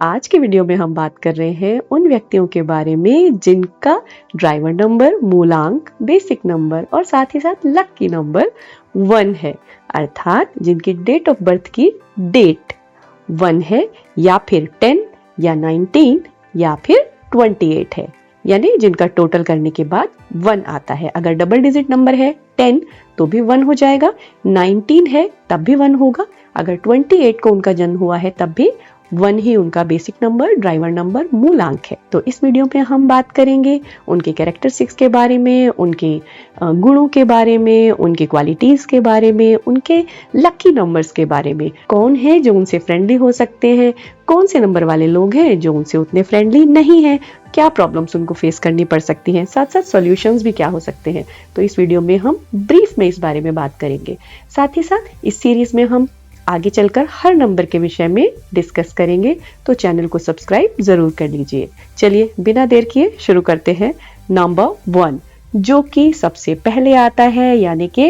आज के वीडियो में हम बात कर रहे हैं उन व्यक्तियों के बारे में जिनका ड्राइवर नंबर, मूलांक, बेसिक नंबर और साथ ही साथ लकी नंबर 1 है, अर्थात जिनकी डेट ऑफ बर्थ की डेट 1 है या फिर 10 या 19 या फिर 28 है, यानी जिनका टोटल करने के बाद 1 आता है। अगर डबल डिजिट नंबर है 10 तो भी 1 हो जाएगा, 19 है तब भी 1 होगा, अगर 28 को उनका जन्म हुआ है तब भी 1 ही उनका बेसिक नंबर, ड्राइवर नंबर, मूलांक है। तो इस वीडियो पे हम बात करेंगे उनके कैरेक्टरिस्टिक्स के बारे में, उनके गुणों के बारे में, उनके क्वालिटीज के बारे में, उनके लकी नंबर्स के बारे में, कौन है जो उनसे फ्रेंडली हो सकते हैं, कौन से नंबर वाले लोग हैं जो उनसे उतने फ्रेंडली नहीं हैं, क्या प्रॉब्लम्स उनको फेस करनी पड़ सकती हैं, साथ साथ सॉल्यूशंस भी क्या हो सकते हैं। तो इस वीडियो में हम ब्रीफ में इस बारे में बात करेंगे। साथ ही साथ इस सीरीज में हम आगे चलकर हर नंबर के विषय में डिस्कस करेंगे, तो चैनल को सब्सक्राइब जरूर कर लीजिए। चलिए बिना देर किए शुरू करते हैं। नंबर 1 जो कि सबसे पहले आता है, यानी कि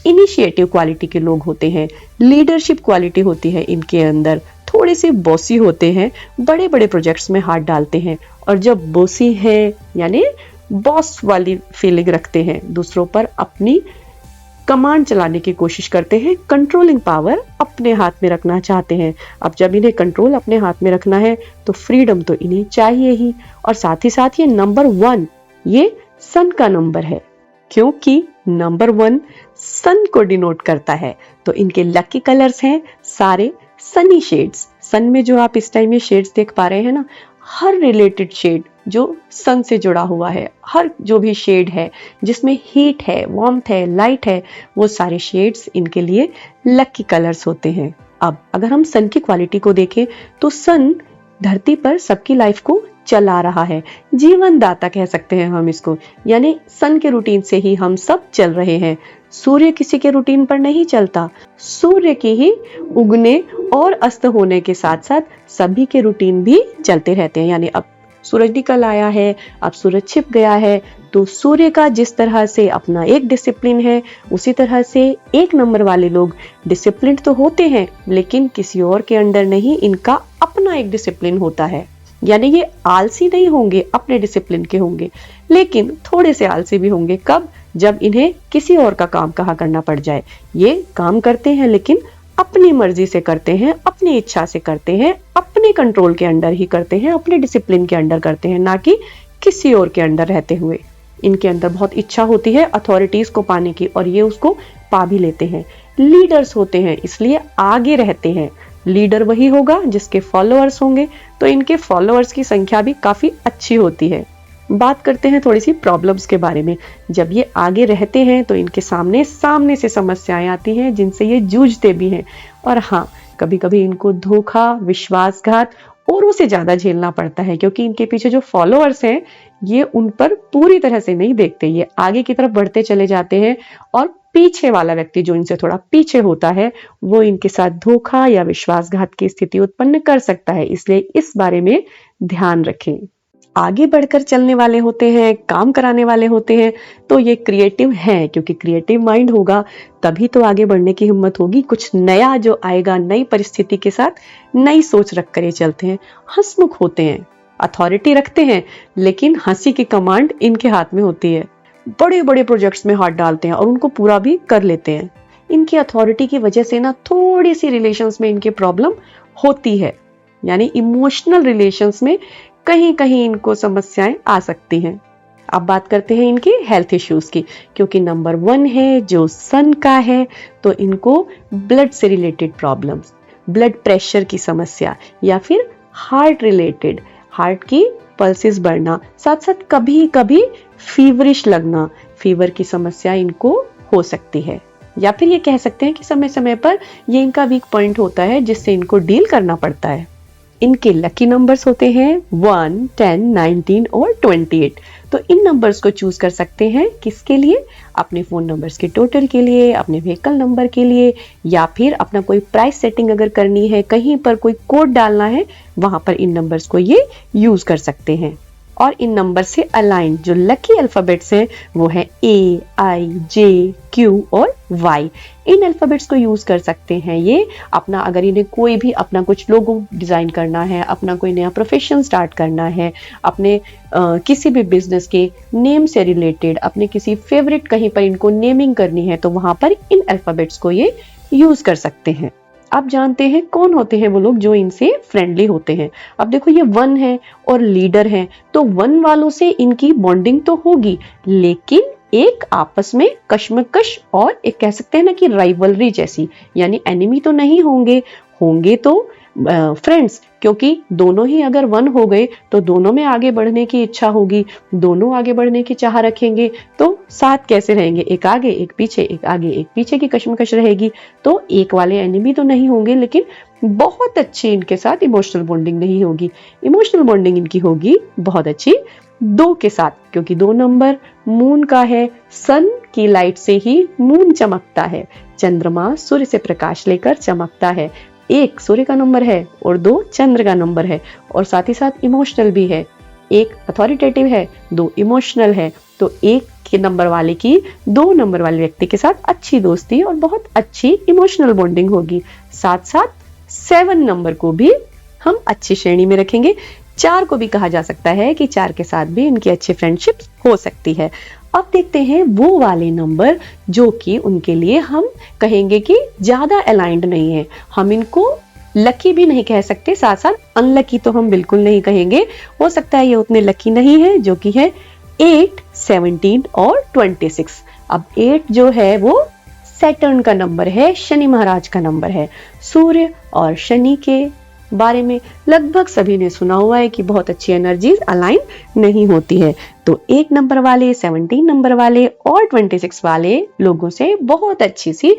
इनिशिएटिव क्वालिटी के लोग होते हैं, लीडरशिप क्वालिटी होती है इनके अंदर, थोड़े से बॉसी होते हैं, बड़े बड़े प्रोजेक्ट्स में हाथ डालते हैं और जब बॉसी है यानी बॉस वाली फीलिंग रखते हैं, दूसरों पर अपनी कमांड चलाने की कोशिश करते हैं, कंट्रोलिंग पावर अपने हाथ में रखना चाहते हैं। अब जब इन्हें कंट्रोल अपने हाथ में रखना है तो फ्रीडम तो इन्हें चाहिए ही। और साथ ही साथ ये नंबर 1 ये सन का नंबर है, क्योंकि नंबर 1 सन को डिनोट करता है। तो इनके लकी कलर्स हैं सारे सनी शेड्स। सन में जो आप इस टाइम ये शेड्स देख पा रहे हैं ना, हर रिलेटेड शेड जो सन से जुड़ा हुआ है, हर जो भी शेड है जिसमें हीट है, वार्मथ है, लाइट है, वो सारे शेड्स इनके लिए लकी कलर्स होते हैं। अब अगर हम सन की क्वालिटी को देखें तो सन धरती पर सबकी लाइफ को चला रहा है, जीवन दाता कह सकते हैं हम इसको, यानी सन के रूटीन से ही हम सब चल रहे हैं। सूर्य किसी के रूटीन पर नहीं चलता, सूर्य की ही उगने और अस्त होने के साथ साथ सभी के रूटीन भी चलते रहते हैं। यानी अब सूरज निकल आया है, अब सूरज छिप गया है, तो सूर्य का जिस तरह से अपना एक डिसिप्लिन है, उसी तरह से एक नंबर वाले लोग डिसिप्लिन तो होते हैं लेकिन किसी और के अंडर नहीं, इनका अपना एक डिसिप्लिन होता है। यानी ये आलसी नहीं होंगे, अपने डिसिप्लिन के होंगे, लेकिन थोड़े से आलसी भी होंगे। कब? जब इन्हें किसी और का काम कहा करना पड़ जाए। ये काम करते हैं लेकिन अपनी मर्जी से करते हैं, अपनी इच्छा से करते हैं, अपने कंट्रोल के अंडर ही करते हैं, अपने डिसिप्लिन के अंडर करते हैं, ना कि किसी और के अंडर रहते हुए। इनके अंदर बहुत इच्छा होती है अथॉरिटीज को पाने की और ये उसको पा भी लेते हैं। लीडर्स होते हैं इसलिए आगे रहते हैं। लीडर वही होगा जिसके फॉलोअर्स होंगे, तो इनके फॉलोअर्स की संख्या भी काफी अच्छी होती है। बात करते हैं थोड़ी सी प्रॉब्लम्स के बारे में। जब ये आगे रहते हैं तो इनके सामने से समस्याएं आती हैं जिनसे ये जूझते भी हैं। और हाँ, कभी कभी इनको धोखा, विश्वासघात औरों से ज्यादा झेलना पड़ता है, क्योंकि इनके पीछे जो फॉलोअर्स हैं ये उन पर पूरी तरह से नहीं देखते। ये आगे की तरफ बढ़ते चले जाते हैं और पीछे वाला व्यक्ति जो इनसे थोड़ा पीछे होता है वो इनके साथ धोखा या विश्वासघात की स्थिति उत्पन्न कर सकता है, इसलिए इस बारे में ध्यान रखें। आगे बढ़कर चलने वाले होते हैं, काम कराने वाले होते हैं, तो ये क्रिएटिव हैं, क्योंकि क्रिएटिव माइंड होगा तभी तो आगे बढ़ने की हिम्मत होगी। कुछ नया जो आएगा, नई परिस्थिति के साथ नई सोच रख कर ये चलते हैं। हंसमुख होते हैं, अथॉरिटी रखते हैं, लेकिन हंसी की कमांड इनके हाथ में होती है। बड़े बड़े प्रोजेक्ट्स में हाथ डालते हैं और उनको पूरा भी कर लेते हैं। इनकी अथॉरिटी की वजह से ना थोड़ी सी रिलेशंस में इनके प्रॉब्लम होती है, यानी इमोशनल रिलेशंस में कहीं कहीं इनको समस्याएं आ सकती हैं। अब बात करते हैं इनके हेल्थ इश्यूज की, क्योंकि नंबर 1 है जो सन का है, तो इनको ब्लड से रिलेटेड प्रॉब्लम्स, ब्लड प्रेशर की समस्या या फिर हार्ट रिलेटेड, हार्ट की पल्सेस बढ़ना, साथ साथ कभी कभी फीवरिश लगना, फीवर की समस्या इनको हो सकती है। या फिर ये कह सकते हैं कि समय समय पर ये इनका वीक पॉइंट होता है जिससे इनको डील करना पड़ता है। इनके लकी नंबर्स होते हैं 1, 10, 19 और 28। तो इन नंबर्स को चूज कर सकते हैं किसके लिए? अपने फोन नंबर्स के टोटल के लिए, अपने व्हीकल नंबर के लिए, या फिर अपना कोई प्राइस सेटिंग अगर करनी है, कहीं पर कोई कोड डालना है, वहां पर इन नंबर्स को ये यूज कर सकते हैं। और इन नंबर से अलाइन जो लकी अल्फाबेट्स हैं वो है A, I, J, Q और Y। इन अल्फाबेट्स को यूज कर सकते हैं ये अपना, अगर इन्हें कोई भी अपना कुछ लोगो डिजाइन करना है, अपना कोई नया प्रोफेशन स्टार्ट करना है, अपने किसी भी बिजनेस के नेम से रिलेटेड, अपने किसी फेवरेट कहीं पर इनको नेमिंग करनी है तो वहां पर इन अल्फाबेट्स को ये यूज कर सकते हैं। अब जानते हैं कौन होते हैं वो लोग जो इनसे फ्रेंडली होते हैं। अब देखो ये 1 है और लीडर है, तो 1 वालों से इनकी बॉन्डिंग तो होगी, लेकिन एक आपस में कश्मकश और एक कह सकते हैं ना कि राइवलरी जैसी, यानी एनिमी तो नहीं होंगे, होंगे तो फ्रेंड्स, क्योंकि दोनों ही अगर 1 हो गए तो दोनों में आगे बढ़ने की इच्छा होगी, दोनों आगे बढ़ने की चाह रखेंगे, तो साथ कैसे रहेंगे, एक आगे एक पीछे, एक आगे एक पीछे की कश्मकश रहेगी। तो एक वाले एनिमी तो नहीं होंगे, लेकिन बहुत अच्छी इनके साथ इमोशनल बॉन्डिंग नहीं होगी। इमोशनल बॉन्डिंग इनकी होगी बहुत अच्छी 2 के साथ, क्योंकि 2 नंबर मून का है, सन की लाइट से ही मून चमकता है, चंद्रमा सूर्य से प्रकाश लेकर चमकता है। 1 सूर्य का नंबर है और 2 चंद्र का नंबर है, और साथ ही साथ इमोशनल भी है। 1 अथॉरिटेटिव है, 2 इमोशनल है, तो 1 के नंबर वाले की 2 नंबर वाले व्यक्ति के साथ अच्छी दोस्ती और बहुत अच्छी इमोशनल बॉन्डिंग होगी। साथ साथ 7 नंबर को भी हम अच्छी श्रेणी में रखेंगे। 4 को भी कहा जा सकता है कि 4 के साथ भी इनकी अच्छी फ्रेंडशिप हो सकती है। अब देखते हैं वो वाले नंबर जो कि उनके लिए हम कहेंगे कि ज्यादा अलाइंड नहीं है। हम इनको लकी भी नहीं कह सकते, साथ साथ अनलकी तो हम बिल्कुल नहीं कहेंगे। हो सकता है ये उतने लकी नहीं है, जो कि है 8, 17 और 26। अब 8 जो है वो सैटर्न का नंबर है, शनि महाराज का नंबर है। सूर्य और शनि के बारे में लगभग सभी ने सुना हुआ है कि बहुत अच्छी एनर्जीज अलाइन नहीं होती है, तो 1 नंबर वाले, 17 नंबर वाले और 26 वाले लोगों से बहुत अच्छी सी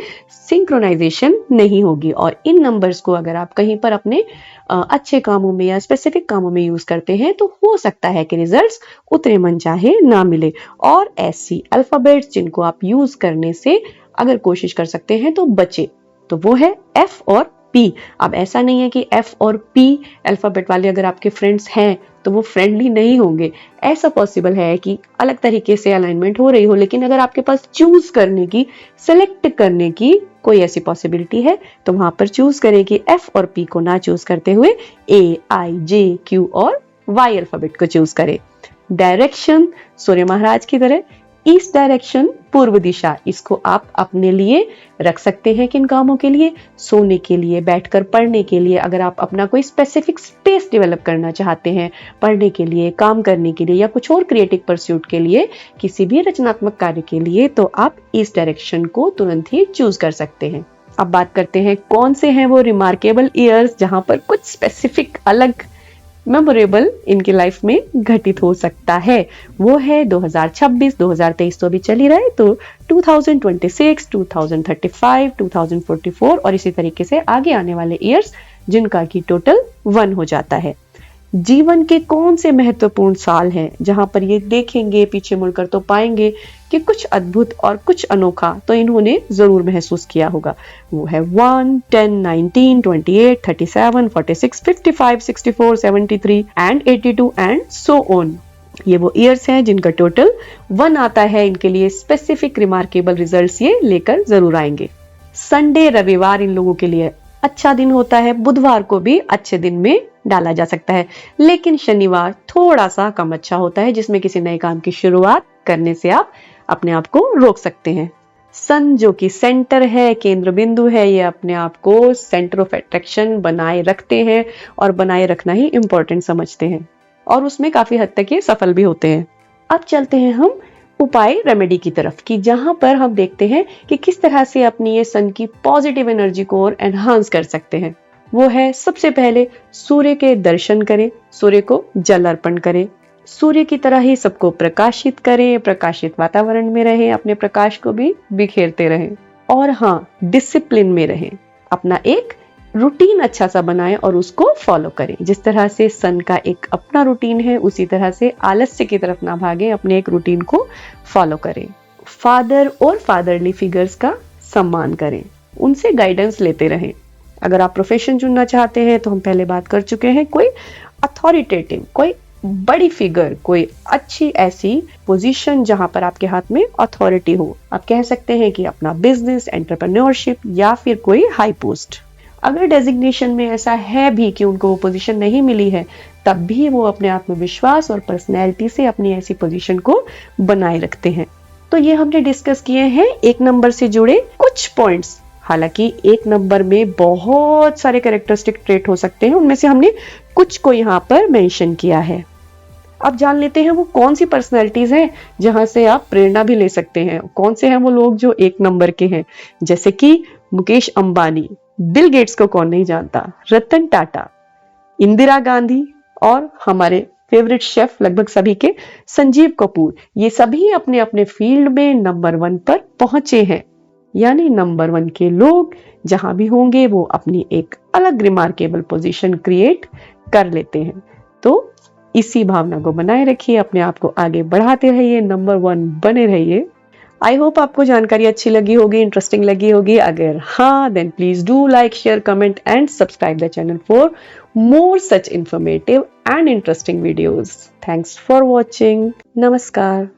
सिंक्रोनाइजेशन नहीं होगी। और इन नंबर्स को अगर आप कहीं पर अपने अच्छे कामों में या स्पेसिफिक कामों में यूज करते हैं तो हो सकता है कि रिजल्ट्स उतने मनचाहे ना मिले। और ऐसी अल्फाबेट्स जिनको आप यूज करने से अगर कोशिश कर सकते हैं तो बचे, तो वो है F और P। अब ऐसा नहीं है कि F और P अल्फाबेट वाले अगर आपके फ्रेंड्स हैं तो वो फ्रेंडली नहीं होंगे। ऐसा पॉसिबल है कि अलग तरीके से अलाइनमेंट हो रही हो, लेकिन अगर आपके पास चूज करने की, सिलेक्ट करने की कोई ऐसी पॉसिबिलिटी है तो वहां पर चूज करें कि F और P को ना चूज करते हुए A, I, J, Q और Y अल्फाबेट को चूज करें। डायरेक्शन सूर्य महाराज की तरह ईस्ट डायरेक्शन, पूर्व दिशा, इसको आप अपने लिए रख सकते हैं। किन कामों के लिए? सोने के लिए, बैठकर पढ़ने के लिए, अगर आप अपना कोई स्पेसिफिक स्पेस डेवलप करना चाहते हैं पढ़ने के लिए, काम करने के लिए, या कुछ और क्रिएटिव परस्यूट के लिए, किसी भी रचनात्मक कार्य के लिए, तो आप ईस्ट डायरेक्शन को तुरंत ही चूज कर सकते हैं। अब बात करते हैं कौन से हैं वो रिमार्केबल ईयर्स जहां पर कुछ स्पेसिफिक अलग मेमोरेबल इनकी लाइफ में घटित हो सकता है। वो है 2026, 2023 तो अभी चल ही रहा है, तो 2026, 2035, 2044 और इसी तरीके से आगे आने वाले ईयर्स जिनका की टोटल 1 हो जाता है। जीवन के कौन से महत्वपूर्ण साल हैं जहां पर ये देखेंगे पीछे मुड़कर तो पाएंगे कि कुछ अद्भुत और कुछ अनोखा तो इन्होंने जरूर महसूस किया होगा। वो है 1, 10, 19, 28, 37, 46, 55, 64, 73 एंड 82 एंड सो ऑन। ये वो ईयर्स हैं जिनका टोटल 1 आता है। इनके लिए स्पेसिफिक रिमार्केबल रिजल्ट्स ये लेकर जरूर आएंगे। संडे, रविवार इन लोगों के लिए अच्छा दिन होता है। बुधवार को भी अच्छे दिन में डाला जा सकता है, लेकिन शनिवार थोड़ा सा कम अच्छा होता है, जिसमें किसी नए काम की शुरुआत करने से आप अपने आप को रोक सकते हैं। सन जो कि सेंटर है, केंद्र बिंदु है, ये अपने आप को सेंटर ऑफ अट्रैक्शन बनाए रखते हैं और बनाए रखना ही इंपॉर्टेंट समझते हैं और उसमें काफी हद तक ये सफल भी होते हैं। अब चलते हैं हम उपाय रेमेडी की तरफ, कि जहां पर हम देखते हैं कि किस तरह से अपनी ये सन की पॉजिटिव एनर्जी को और एनहांस कर सकते हैं। वो है सबसे पहले सूर्य के दर्शन करें, सूर्य को जल अर्पण करें, सूर्य की तरह ही सबको प्रकाशित करें, प्रकाशित वातावरण में रहें, अपने प्रकाश को भी बिखेरते रहें और हाँ, डिसिप्लिन में रहें। अपना एक रूटीन अच्छा सा बनाएं और उसको फॉलो करें। जिस तरह से सन का एक अपना रूटीन है, उसी तरह से आलस्य की तरफ ना भागें, अपने एक रूटीन को फॉलो करें। फादर और फादरली फिगर्स का सम्मान करें, उनसे गाइडेंस लेते रहें। अगर आप प्रोफेशन चुनना चाहते हैं तो हम पहले बात कर चुके हैं, कोई अथॉरिटेटिव, कोई बड़ी फिगर, कोई अच्छी ऐसी पोजीशन जहां पर आपके हाथ में अथॉरिटी हो। आप कह सकते हैं कि अपना बिजनेस, एंटरप्रेन्योरशिप या फिर कोई हाई पोस्ट। अगर डेजिग्नेशन में ऐसा है भी कि उनको वो पोजीशन नहीं मिली है, तब भी वो अपने आत्मविश्वास और पर्सनैलिटी से अपनी ऐसी पोजीशन को बनाए रखते हैं। तो ये हमने डिस्कस किए हैं 1 नंबर से जुड़े कुछ पॉइंट्स। हालांकि 1 नंबर में बहुत सारे कैरेक्टरिस्टिक ट्रेट हो सकते हैं, उनमें से हमने कुछ को यहाँ पर मेंशन किया है। अब जान लेते हैं वो कौन सी पर्सनैलिटीज हैं जहां से आप प्रेरणा भी ले सकते हैं। कौन से हैं वो लोग जो 1 नंबर के हैं, जैसे कि मुकेश अंबानी, बिल गेट्स को कौन नहीं जानता, रतन टाटा, इंदिरा गांधी और हमारे फेवरेट शेफ लगभग सभी के संजीव कपूर। ये सभी अपने अपने फील्ड में नंबर 1 पर पहुंचे हैं। यानी नंबर 1 के लोग जहां भी होंगे वो अपनी एक अलग रिमार्केबल पोजीशन क्रिएट कर लेते हैं। तो इसी भावना को बनाए रखिए, अपने आप को आगे बढ़ाते रहिए, नंबर 1 बने रहिए। आई होप आपको जानकारी अच्छी लगी होगी, इंटरेस्टिंग लगी होगी। अगर हाँ, then please do like, share, comment and subscribe the channel for more such informative and interesting videos. Thanks for watching. Namaskar.